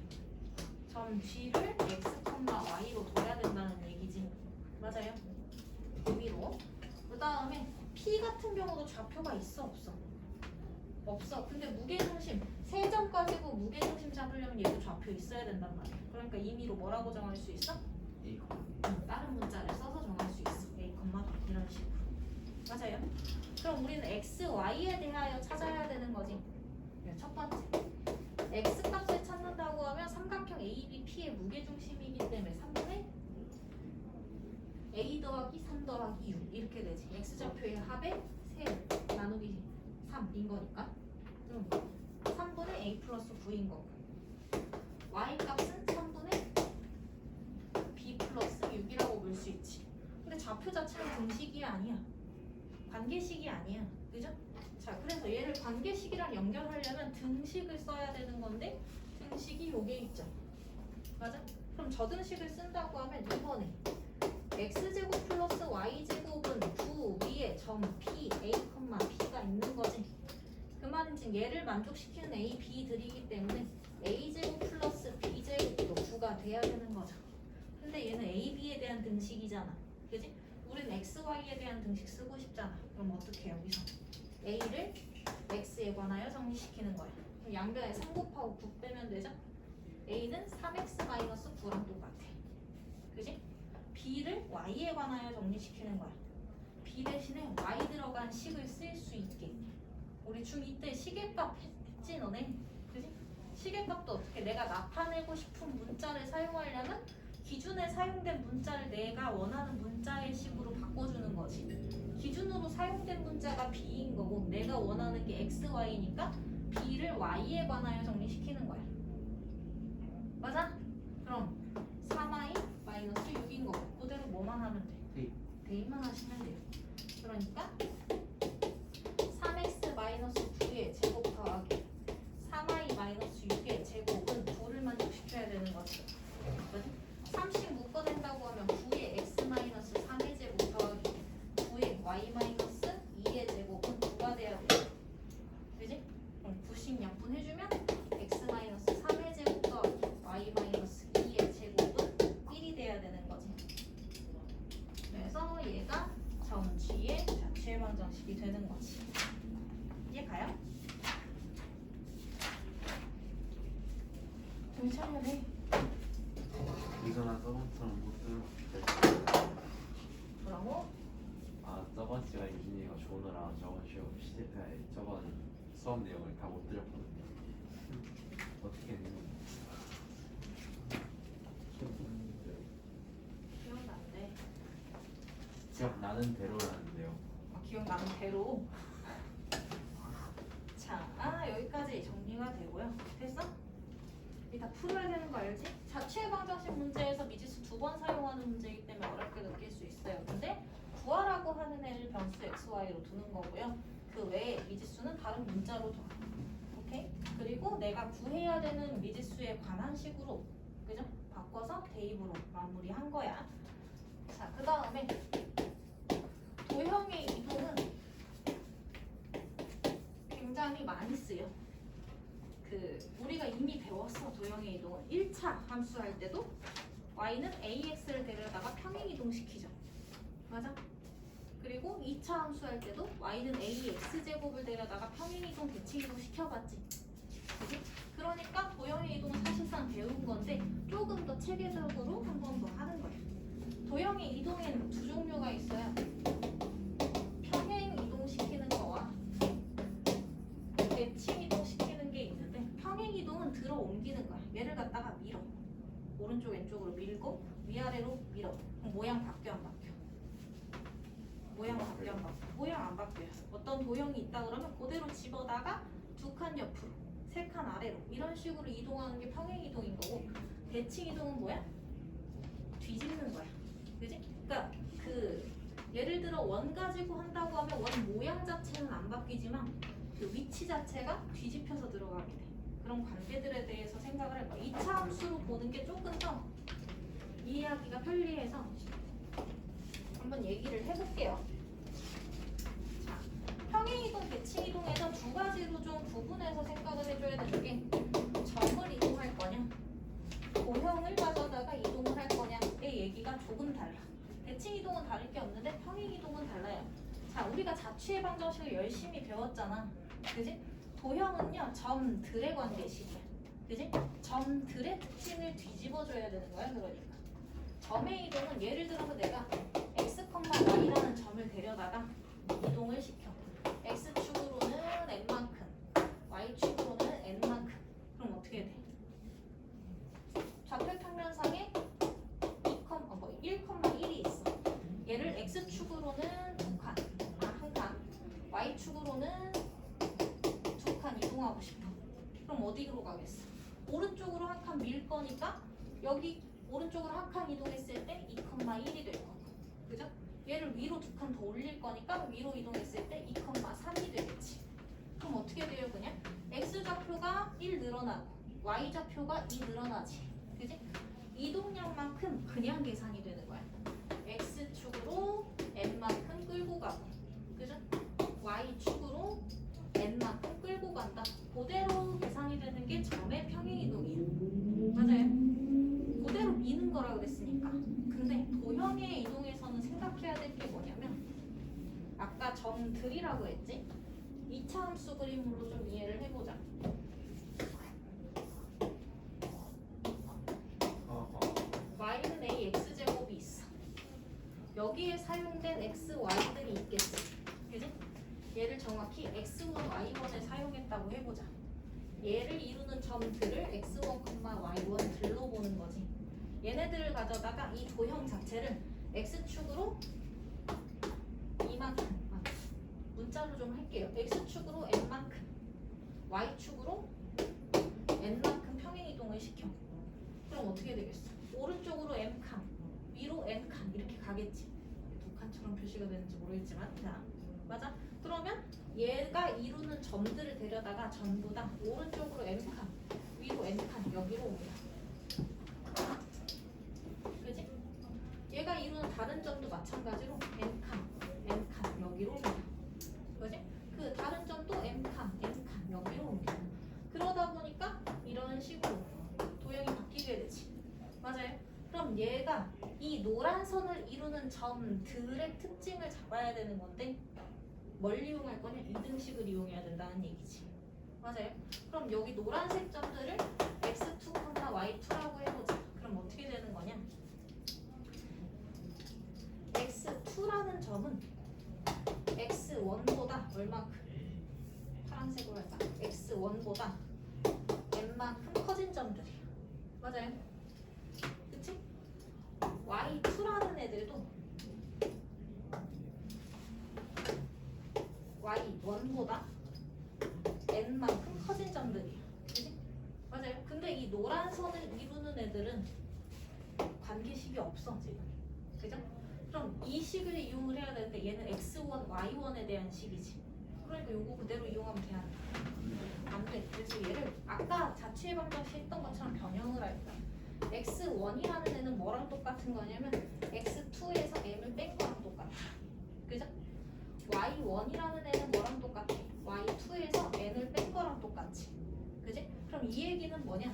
S1: 점 G를 X, Y로 둬야 된다는 얘기지. 맞아요? 의미로. 그 다음에 P 같은 경우도 좌표가 있어 없어? 없어. 근데 무게중심 세 점 가지고 무게중심 잡으려면 얘도 좌표 있어야 된단 말이야. 그러니까 임의로 뭐라고 정할 수 있어?
S2: A,
S1: 다른 문자를 써서 정할 수 있어. A, 이런 식으로. 맞아요? 그럼 우리는 X, Y에 대하여 찾아야 되는 거지. 첫 번째. X 값을 찾는다고 하면 삼각형 A, B, P의 무게중심이기 때문에 3분의 A 더하기 3 더하기 6 이렇게 되지. X좌표의 합의 3 나누기 3인 거니까 3분의 A 플러스 9인 거고 Y 값은 3분의 B 플러스 6이라고 볼 수 있지. 근데 좌표 자체는 등식이 아니야. 관계식이 아니야. 그죠? 자, 그래서 얘를 관계식이랑 연결하려면 등식을 써야 되는 건데 등식이 요게 있죠. 맞아? 그럼 저등식을 쓴다고 하면 이번에 x제곱 플러스 y제곱은 9 위에 점 p, a, p가 있는 거지. 그 말은 지금 얘를 만족시키는 a, b들이기 때문에 a제곱 플러스 b제곱도 9가 돼야 되는 거죠. 근데 얘는 a, b에 대한 등식이잖아. 그지? 우린 x, y에 대한 등식 쓰고 싶잖아. 그럼 어떻게 해요? 여기서 a를 x에 관하여 정리시키는 거야. 그럼 양변에 3 곱하고 9 빼면 되죠? a는 3x-9랑 똑같아. 그지? b를 y에 관하여 정리시키는 거야. b 대신에 y 들어간 식을 쓸 수 있게. 우리 중2 때 시계값 했지 너네? 그지? 시계값도 어떻게 내가 나타내고 싶은 문자를 사용하려면 기준에 사용된 문자를 내가 원하는 문자의 식으로 바꿔주는 거지. 기준으로 사용된 문자가 b인 거고 내가 원하는 게 x, y니까 b를 y에 관하여 정리시키는 거야. 맞아? 그럼 3i-6인 거고 그대로 뭐만 하면 돼? 대입만 하시면 돼요. 그러니까 3x-9의 제곱 더하기 3i-6의 제곱은 9를 만족시켜야 되는 거지. 30 묶어낸다고 하면 9의 x-3의 제곱 더하기 9의 y-2의 제곱은 9가 돼야 돼. 그지? 그럼 9씩 약분해주면 x-3의 제곱 더하기 y-2의 제곱은 1이 돼야 되는 거지. 그래서 얘가 점 G의 자취의 방정식이 되는 거지. 이해 가요? 정신 차려야 돼.
S2: 이거나 저번처럼 못 들었을
S1: 뭐라고?
S2: 아 저번 시간 유진이가 조느라 저번 저번 수업 내용을 다 못 들었거든요. 어떻게 했는지
S1: 기억난대.
S2: 기억나는 대로라는데요.
S1: 기억나는 대로. 자, 여기까지 정리가 되고요. 됐어? 이따 풀어야 되는 거 알지? 자취의 방정식 문제에서 미지수 2번 사용하는 문제이기 때문에 어렵게 느낄 수 있어요. 근데 구하라고 하는 애를 변수 x, y로 두는 거고요. 그 외에 미지수는 다른 문자로 둬. 오케이? 그리고 내가 구해야 되는 미지수에 관한 식으로 그죠? 바꿔서 대입으로 마무리한 거야. 자, 그 다음에 도형의 이동은 굉장히 많이 쓰여. 우리가 이미 배웠어. 도형의 이동은 1차 함수 할 때도 y는 ax를 데려다가 평행 이동시키죠. 맞아? 그리고 2차 함수 할 때도 y는 ax제곱을 데려다가 평행 이동, 대칭 이동 시켜봤지. 그치? 그러니까 도형의 이동은 사실상 배운 건데 조금 더 체계적으로 한 번 더 하는 거예요. 도형의 이동에는 두 종류가 있어요. 평행 이동시키는 거와 대칭 이동시키는 게 있는데 평행 이동은 들어 옮기는 거야. 얘를 갖다가 밀어. 오른쪽 왼쪽으로 밀고 위아래로 밀어. 그럼 모양 바뀌어 안 바뀌어? 모양 바뀌어 안 바뀌어? 모양 안 바뀌어요. 어떤 도형이 있다 그러면 그대로 집어다가 2칸 옆으로 3칸 아래로 이런 식으로 이동하는 게 평행 이동인 거고 대칭 이동은 뭐야? 뒤집는 거야. 그지? 그러니까 예를 들어 원 가지고 한다고 하면 원 모양 자체는 안 바뀌지만 그 위치 자체가 뒤집혀서 들어가게 돼. 그런 관계들에 대해서 생각을 해봐. 2차 함수로 보는 게 조금 더 이해하기가 편리해서 한번 얘기를 해볼게요. 자, 평행이동, 대칭이동에서 두 가지로 좀 구분해서 생각을 해줘야 되는 게 점을 이동할 거냐, 도형을 가져다가 이동을 할 거냐의 얘기가 조금 달라. 대칭이동은 다를 게 없는데 평행이동은 달라요. 자, 우리가 자취의 방정식을 열심히 배웠잖아. 그지? 도형은요, 점들의 관계식이야. 그지? 점들의 특징을 뒤집어줘야 되는 거야. 그러니까 점의 이동은 예를 들어서 내가 x, y라는 점을 데려다가 이동을 시켜. x축으로는 n만큼, y축으로는 n만큼. 그럼 어떻게 돼? 좌표 평면상에 1,1이 있어. 얘를 x축으로는 한 칸, y축으로는 두 칸 이동하고 싶어. 그럼 어디로 가겠어? 오른쪽으로 한 칸 밀 거니까 여기 오른쪽으로 한 칸 이동했을 때 2,1이 될 거고, 그죠? 얘를 위로 두 칸 더 올릴 거니까 위로 이동했을 때 2,3이 되겠지. 그럼 어떻게 돼요? 그냥 x좌표가 1 늘어나고 y좌표가 2 늘어나지. 그지? 이동량만큼 그냥 계산이 되는 거야. x축으로 n만큼 끌고 가고, 그죠? y축으로 n만큼 끌고 간다. 그대로 계산이 되는 게 점의 평행이동이에요. 맞아요? 그대로 미는 거라 그랬으니까. 근데 도형의 이동에서는 생각해야 될 게 뭐냐면, 아까 점들이라고 했지? 2차 함수 그림으로 좀 이해를 해보자. y는 ax제곱이 있어. 여기에 사용된 x, y들이 있겠지. 그지? 얘를 정확히 x1, y1에 사용했다고 해보자. 얘를 이루는 점들을 x1, y1들로 보는 거지. 얘네들을 가져다가 이 도형 자체를 x축으로 이만큼, 문자로 좀 할게요. x축으로 n만큼, y축으로 n만큼 평행이동을 시켜. 그럼 어떻게 되겠어? 오른쪽으로 m칸, 위로 n칸 이렇게 가겠지. 두 칸처럼 표시가 되는지 모르겠지만, 자, 맞아? 그러면 얘가 이루는 점들을 데려다가 전부 다 오른쪽으로 m칸, 위로 n칸 여기로 옵니다. 그지? 얘가 이루는 다른 점도 마찬가지로 n칸 여기로 옵니다. 그지? 그 다른 점도 m칸 여기로 옵니다. 그러다 보니까 이런 식으로 도형이 바뀌게 되지. 맞아요? 그럼 얘가 이 노란 선을 이루는 점들의 특징을 잡아야 되는 건데 뭘 이용할 거냐? 이등식을 이용해야 된다는 얘기지. 맞아요? 그럼 여기 노란색 점들을 x2, y2라고 해보자. 그럼 어떻게 되는 거냐? x2라는 점은 x1보다 얼마큼? 파란색으로 할까? x1보다 n만큼 커진 점들이야. 맞아요? 그치? y2라는 애들도 y1보다 n만큼 커진 점들이야. 그치? 맞아요? 근데 이 노란 선을 이루는 애들은 관계식이 없어 지금. 그죠? 그럼 이 식을 이용을 해야 되는데 얘는 x1, y1에 대한 식이지. 그러니까 요거 그대로 이용하면 돼, 안 돼? 안 돼. 그래서 얘를 아까 자취의 방정식 했던 것처럼 변형을 할 거야. x1이라는 애는 뭐랑 똑같은 거냐면 x2에서 m을 뺀 거랑 똑같아. 그죠? y1이라는 애는 뭐랑 똑같아? y2에서 n을 뺀 거랑 똑같지. 그지? 그럼 이 얘기는 뭐냐?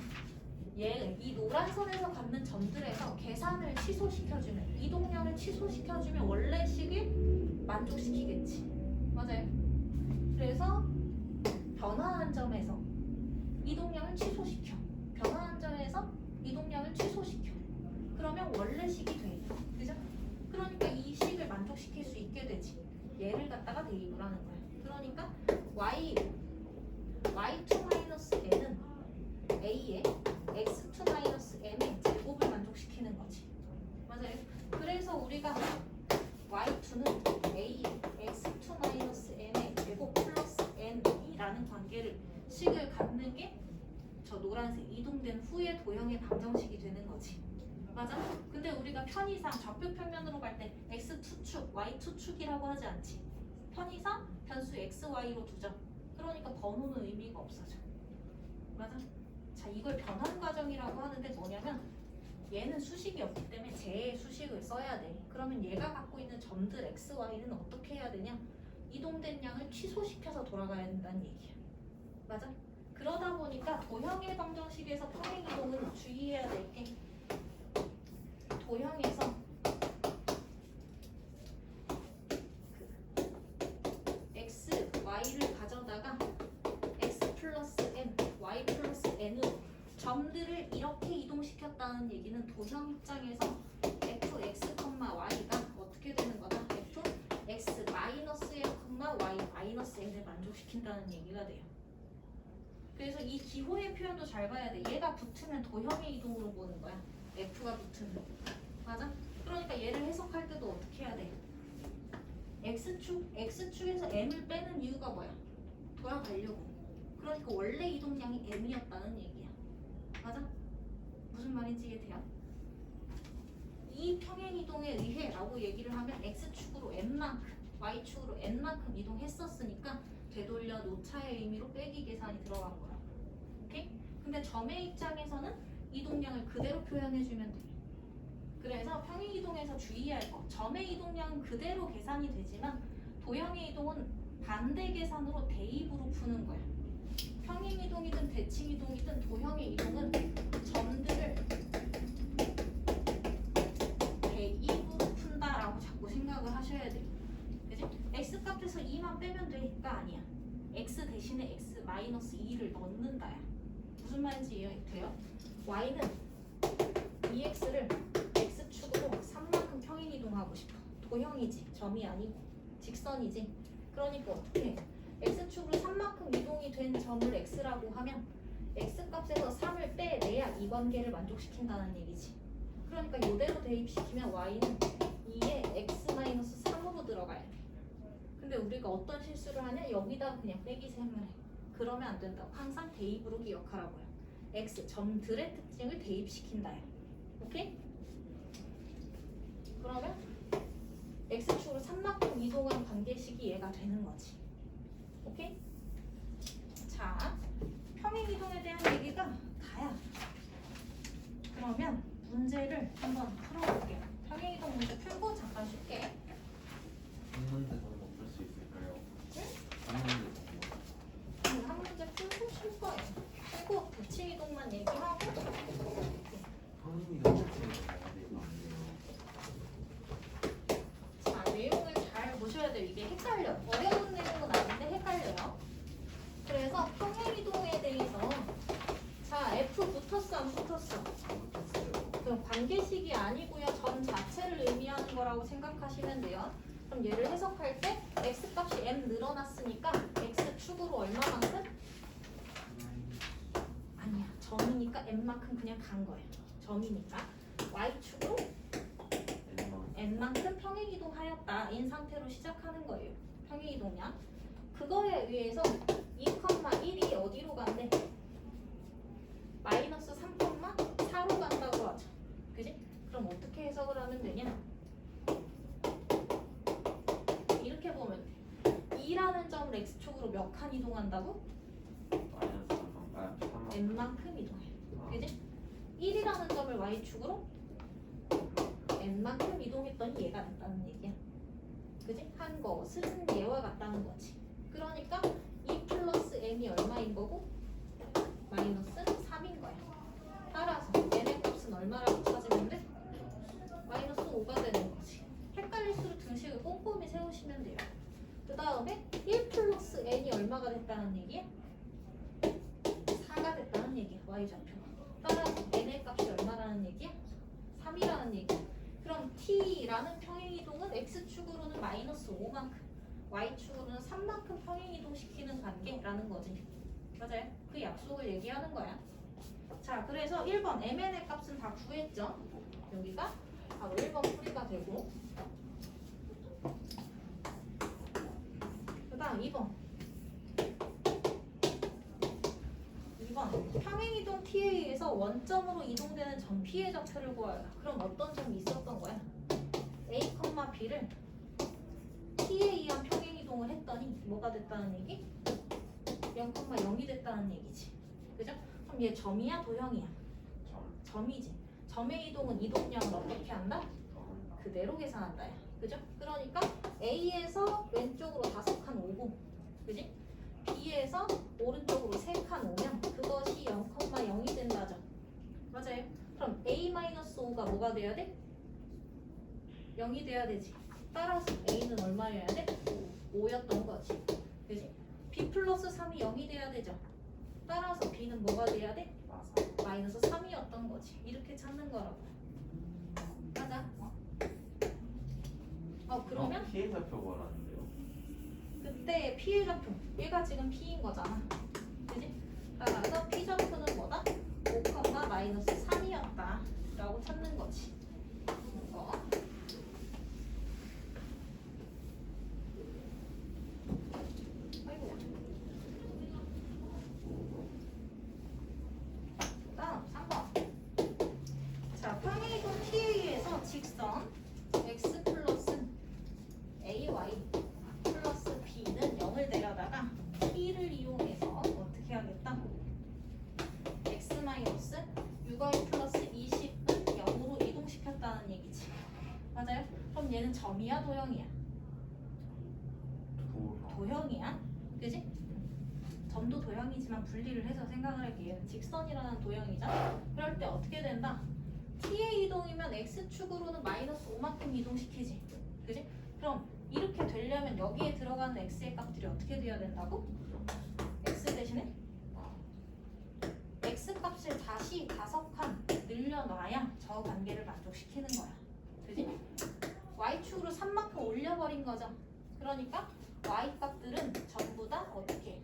S1: 이 노란 선에서 갖는 점들에서 계산을 취소시켜주면, 이동량을 취소시켜주면 원래 식을 만족시키겠지. 맞아요? 그래서 변화한 점에서 이동량을 취소시켜. 변화한 점에서 이동량을 취소시켜. 그러면 원래 식이 돼. 그죠? 그러니까 이 식을 만족시킬 수 있게 되지. 얘를 갖다가 대입을 하는 거야. 그러니까 y2-n은 a의 x2-m의 제곱을 만족시키는 거지. 맞아요? 그래서 우리가 y2는 a x2-m의 제곱 플러스 n이라는 관계를 식을 갖는 게 저 노란색 이동된 후의 도형의 방정식이 되는 거지. 맞아? 근데 우리가 편의상 좌표 평면으로 갈 때 x2축, y2축이라고 하지 않지. 편의상 변수 x, y로 두죠. 그러니까 번호는 의미가 없어져. 맞아? 자, 이걸 변환 과정이라고 하는데 뭐냐면 얘는 수식이 없기 때문에 제 수식을 써야 돼. 그러면 얘가 갖고 있는 점들 x, y는 어떻게 해야 되냐? 이동된 양을 취소시켜서 돌아가야 된다는 얘기야. 맞아? 그러다 보니까 도형의 방정식에서 평행 이동은 주의해야 될 게 도형에서 x, y를 가져다가 x 플러스 n, y 플러스 n으로 점들을 이렇게 이동시켰다는 얘기는 도형 입장에서 fx, y가 어떻게 되는 거다? fx 마이너스 1, y 마이너스 n을 만족시킨다는 얘기가 돼요. 그래서 이 기호의 표현도 잘 봐야 돼. 얘가 붙으면 도형의 이동으로 보는 거야. f가 붙으면. 맞아? 그러니까 얘를 해석할 때도 어떻게 해야 돼? x축에서 m을 빼는 이유가 뭐야? 돌아가려고. 그러니까 원래 이동량이 m이었다는 얘기야. 맞아? 무슨 말인지 이해돼요? 이 평행 이동에 의해 라고 얘기를 하면 x축으로 m만큼, y축으로 n만큼 이동했었으니까 되돌려 놓자의 의미로 빼기 계산이 들어간 거야. 오케이? 근데 점의 입장에서는 이동량을 그대로 표현해주면 돼. 그래서 평행 이동에서 주의할 거, 점의 이동량은 그대로 계산이 되지만 도형의 이동은 반대 계산으로 대입으로 푸는 거야. 평행 이동이든 대칭 이동이든 도형의 이동은 점들을 대입으로 푼다라고 자꾸 생각을 하셔야 돼요. 그지? x 값에서 2만 빼면 되니까 아니야. x 대신에 x 마이너스 2를 넣는다야. 무슨 말인지 이해돼요? y는 2x를 x축으로 3만큼 평행 이동하고 싶어. 도형이지, 점이 아니고 직선이지. 그러니까 어떻게 해? x축으로 3만큼 이동이 된 점을 x라고 하면 x값에서 3을 빼내야 이 관계를 만족시킨다는 얘기지. 그러니까 이대로 대입시키면 y는 2에 x-3으로 들어가야 돼. 근데 우리가 어떤 실수를 하냐? 여기다 그냥 빼기 셈을 해. 그러면 안 된다고. 항상 대입으로 기억하라고요. x, 점들의 특징을 대입시킨다요. 오케이? 그러면 x축으로 3만큼 이동한 관계식이 얘가 되는 거지. 오케이? 자, 평행 이동에 대한 얘기가 다야. 그러면 문제를 한번 풀어볼게요. 평행 이동 문제 풀고 잠깐 쉴게.
S2: 한 문제 더 풀 수 있을까요?
S1: 응?
S2: 한 문제 더.
S1: 한 문제 풀고 쉴 거예요. 풀고 대칭 이동만 얘기하고.
S2: 평행 이동 자체가 아니에요.
S1: 자, 내용을 잘 보셔야 돼요. 이게 헷갈려. 어려운 내용은 아닌데 헷갈려요. 그래서 평행 이동에 대해서 자, F 붙었어 안 붙었어?
S2: 못했어요.
S1: 그럼 관계식이 아니고요. 점 자체를 의미하는 거라고 생각하시면 돼요. 그럼 얘를 해석할 때 x값이 m 늘어났으니까 x축으로 얼마만큼? 아니야. 점이니까 m만큼 그냥 간 거예요. 점이니까 y축으로 n만큼 평행 이동하였다. 인 상태로 시작하는 거예요. 평행 이동량. 그거에 의해서 2,1이 어디로 간대? 마이너스 3,4로 간다고 하죠. 그지? 그럼 어떻게 해석을 하면 되냐? 이렇게 보면 돼. 2라는 점을 x축으로 몇 칸 이동한다고?
S2: 마이너스 3만.
S1: n만큼 이동해. 그지? 1이라는 점을 y축으로 n만큼 이동했더니 얘가 됐다는 얘기야. 그지? 한 것은 얘와 같다는 거지. 그러니까 2 플러스 n이 얼마인 거고 마이너스 3인 거야. 따라서 n의 값은 얼마라고 찾으면 돼? 마이너스 5가 되는 거지. 헷갈릴수록 등식을 꼼꼼히 세우시면 돼요. 그 다음에 1 플러스 n이 얼마가 됐다는 얘기야? 4가 됐다는 얘기야. y좌표가. 따라서 n의 값이 얼마라는 얘기야? 3이라는 얘기야. 그럼 t라는 평행이동은 x축으로는 마이너스 5만큼 y축으로는 3만큼 평행이동시키는 관계라는 거지. 맞아요? 그 약속을 얘기하는 거야. 자, 그래서 1번 mn의 값은 다 구했죠? 여기가 바로 1번 풀이가 되고, 그 다음 2번 평행이동 t에 의해서 원점으로 이동되는 점 p의 좌표를 구하라. 그럼 어떤 점이 있었던 거야? a, b를 t에 의한 평행이동을 했더니 뭐가 됐다는 얘기? 0,0이 됐다는 얘기지. 그죠? 그럼 얘 점이야 도형이야?
S2: 점.
S1: 점이지. 점의 이동은 이동량을 어떻게 한다? 그대로 계산한다. 그죠? 그러니까 A에서 왼쪽으로 5칸 오고, 그지? B에서 오른쪽으로 3칸 오면 그것이 0,0이 된다죠. 맞아요? 그럼 A-5가 뭐가 돼야 돼? 0이 돼야 되지. 따라서 A는 얼마여야 돼? 5였던 거지. 그지? B 플러스 3이 0이 돼야 되죠. 따라서 B는 뭐가 돼야 돼? 마이너스 3이었던 거지. 이렇게 찾는 거라고. 맞아. 그러면
S2: 피해 좌표 뭐라는데요?
S1: 그때 피해 좌표. 얘가 지금 P인 거잖아. 그지? 따라서 P 좌표는 뭐다? 5, 마이너스 3이었다. 라고 찾는 거지. 이거. 아이고. 다음 3번. 자, 평행이동 PA에서 직선 x 플러스 AY 플러스 B는 0을 내려다가 P를 이용해서 어떻게 하겠다? x 마이너스 6y 플러스 20은 0으로 이동시켰다는 얘기지. 맞아요? 그럼 얘는 점이야 도형이야? 도형이야. 그지? 점도 도형이지만 분리를 해서 생각을 할게. 얘는 직선이라는 도형이잖아. 그럴 때 어떻게 된다? t의 이동이면 x축으로는 마이너스 5만큼 이동시키지. 그지? 그럼 이렇게 되려면 여기에 들어가는 x의 값들이 어떻게 돼야 된다고? x 대신에 x 값을 다시 5칸 늘려놔야 저 관계를 만족시키는 거야. 그지? y축으로 3만큼 올려버린 거죠. 그러니까 y 값들은 전부 다 어떻게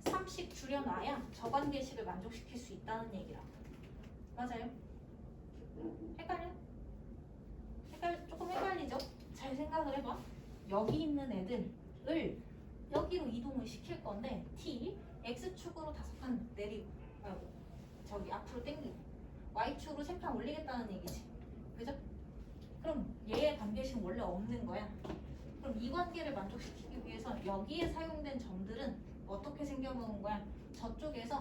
S1: 3씩 줄여놔야 저 관계식을 만족시킬 수 있다는 얘기라고. 맞아요? 헷갈려? 조금 헷갈리죠? 잘 생각을 해봐. 여기 있는 애들을 여기로 이동을 시킬 건데 t x축으로 5칸 내리고 저기 앞으로 당기고 y축으로 3칸 올리겠다는 얘기지. 그죠? 그럼 얘의 관계식은 원래 없는 거야. 그럼 이 관계를 만족시키기 위해서 여기에 사용된 점들은 어떻게 생겨먹은 거야? 저쪽에서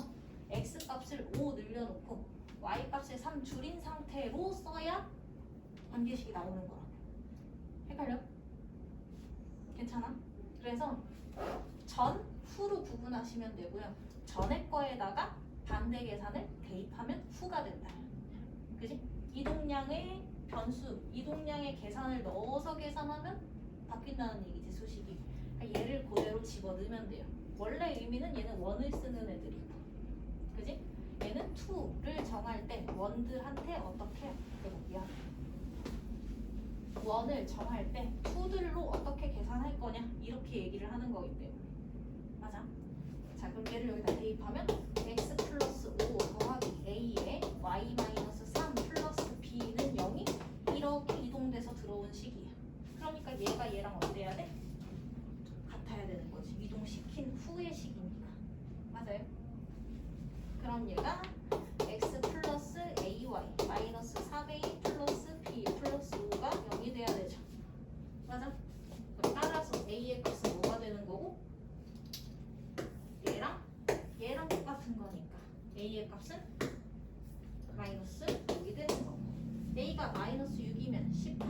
S1: x 값을 5 늘려놓고 y 값을 3 줄인 상태로 써야 관계식이 나오는 거라고. 헷갈려? 괜찮아? 그래서 전, 후로 구분하시면 되고요. 전의 거에다가 반대 계산을 대입하면 후가 된다. 그지? 이동량의 변수, 이동량의 계산을 넣어서 계산하면 바뀐다는 얘기지, 수식이. 그러니까 얘를 그대로 집어넣으면 돼요. 원래 의미는 얘는 원을 쓰는 애들이고, 그지? 얘는 to를 정할 때 원들한테 어떻게 해볼게요. 원을 정할 때 to들로 어떻게 계산할 거냐 이렇게 얘기를 하는 거기 때문에. 맞아? 자, 그럼 얘를 여기다 대입하면 x 플러스 5 더하기 a에 y 마이너스 3 플러스 b는 0이 이렇게 이동돼서 들어온 식이야. 그러니까 얘가 얘랑 어때야 돼? 같아야 되는 거지. 이동시킨 후의 식이니까. 맞아요? 그럼 얘가 x 플러스 ay 마이너스 3a 플러스 b 플러스 5가 0이 돼야 되죠. 맞아? 그럼 따라서 a의 값은 뭐가 되는 거고 얘랑 똑같은 거니까 a의 값은 마이너스 6이 되는 거고 a가 마이너스 6이면 18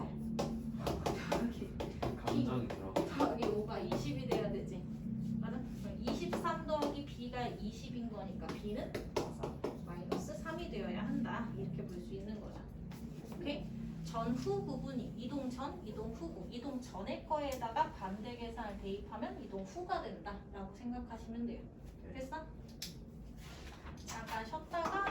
S2: 감정이 들어가.
S1: 더하기 5가 20이 돼야 되지. 맞아? 그럼 23 더하기 b가 20인 거니까 b는 마이너스 3이 되어야 한다. 이렇게 볼 수 있는 거죠. 오케이? 전후 부분이 이동 전, 이동 후고 이동 전의 거에다가 반대 계산을 대입하면 이동 후가 된다 라고 생각하시면 돼요. 됐어? 잠깐 쉬었다가